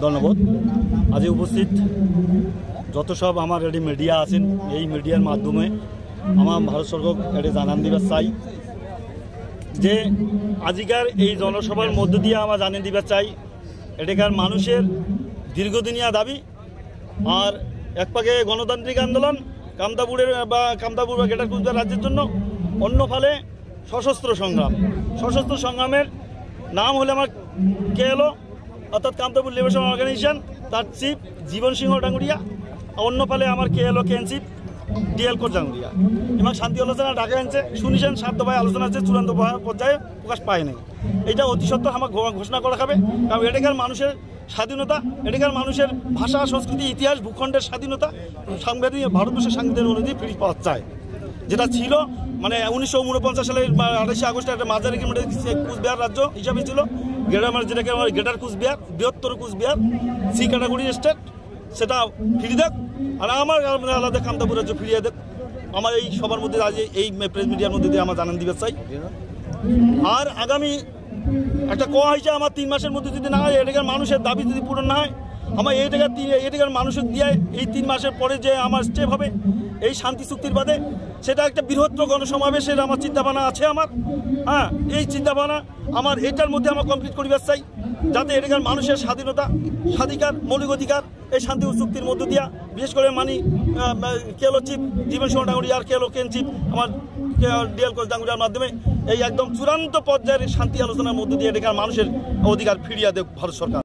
ধন্যবাদ। আজ উপস্থিত যত সব আমার এটি মিডিয়া আছেন, এই মিডিয়ার মাধ্যমে আমার ভারত সরকার এটি জানান দিবার চাই যে আজিকার এই জনসভার মধ্য দিয়ে আমার জানিয়ে দিবার চাই এটাকার মানুষের দীর্ঘদিনিয়া দাবি। আর এক পাকে গণতান্ত্রিক আন্দোলন কামতাপুর বা গ্রেটার কুচবিহার রাজ্যের জন্য, অন্য ফালে সশস্ত্র সংগ্রামের নাম হলে আমার কেএলও অর্থাৎ কামতাপুর লিবারেশন অর্গানাইজেশন, তার চিফ জীবন সিংহ ডাঙ্গুরিয়া, অন্য ফালে আমার কেএলও কেএনসিপ ডিএল কোর ডাঙ্গুরিয়া এবং শান্তি আলোচনা ডাকা আনছে শুনেছেন 7 দফায় আলোচনা আছে, চূড়ান্ত পর্যায়ে প্রকাশ পায় নাই। এটা অতি সত্ত্বর আমার ঘোষণা করা হবে, কারণ এটাকার মানুষের স্বাধীনতা, এটাকার মানুষের ভাষা সংস্কৃতি ইতিহাস ভূখণ্ডের স্বাধীনতা সাংবিধানিক ভারতবর্ষের সাংবিধানিক অনুযায়ী ফিরে পাওয়া চায়, যেটা ছিল মানে 1949 সালের 28শে আগস্টে একটা মাঝারি কুচবিহার রাজ্য হিসাবে ছিল, যেটাকে আমার গ্রেটার কুচবিহার, বৃহত্তর কুচবিহার সি ক্যাটাগরি স্টেট, সেটা ফিরিয়ে দেখ। আর আমার আলাদা কামতাপুর রাজ্য ফিরিয়ে দেখ। আমার এই সবার মধ্যে আজ এই প্রেস মিডিয়ার মধ্যে দিয়ে আমার জানান দিতে চাই। আর আগামী একটা কোয়া হয়েছে আমার 3 মাসের মধ্যে যদি না হয়, এটাকার মানুষের দাবি যদি পূরণ না হয়, আমার এটাকার মানুষের দিয়ে এই 3 মাসের পরে যে আমার স্টেপ হবে এই শান্তি চুক্তির বাদে, সেটা একটা বৃহত্তর গণসমাবেশের আমার চিন্তাভাবনা আছে আমার। হ্যাঁ, এই চিন্তাভাবনা আমার এটার মধ্যে আমার কমপ্লিট করিবার চাই, যাতে এটাকার মানুষের স্বাধীনতা স্বাধিকার মৌলিক অধিকার এই শান্তি চুক্তির মধ্য দিয়া, বিশেষ করে কেএলও চিফ জীবন সিংহ ডাঙ্গুরিয়া আর কেএলও কেন চিফ আমার ডিএল কোচ ডাঙ্গুরিয়ার মাধ্যমে এই একদম চূড়ান্ত পর্যায়ের শান্তি আলোচনার মধ্য দিয়ে এটাকার মানুষের অধিকার ফিরিয়ে দেয় ভারত সরকার।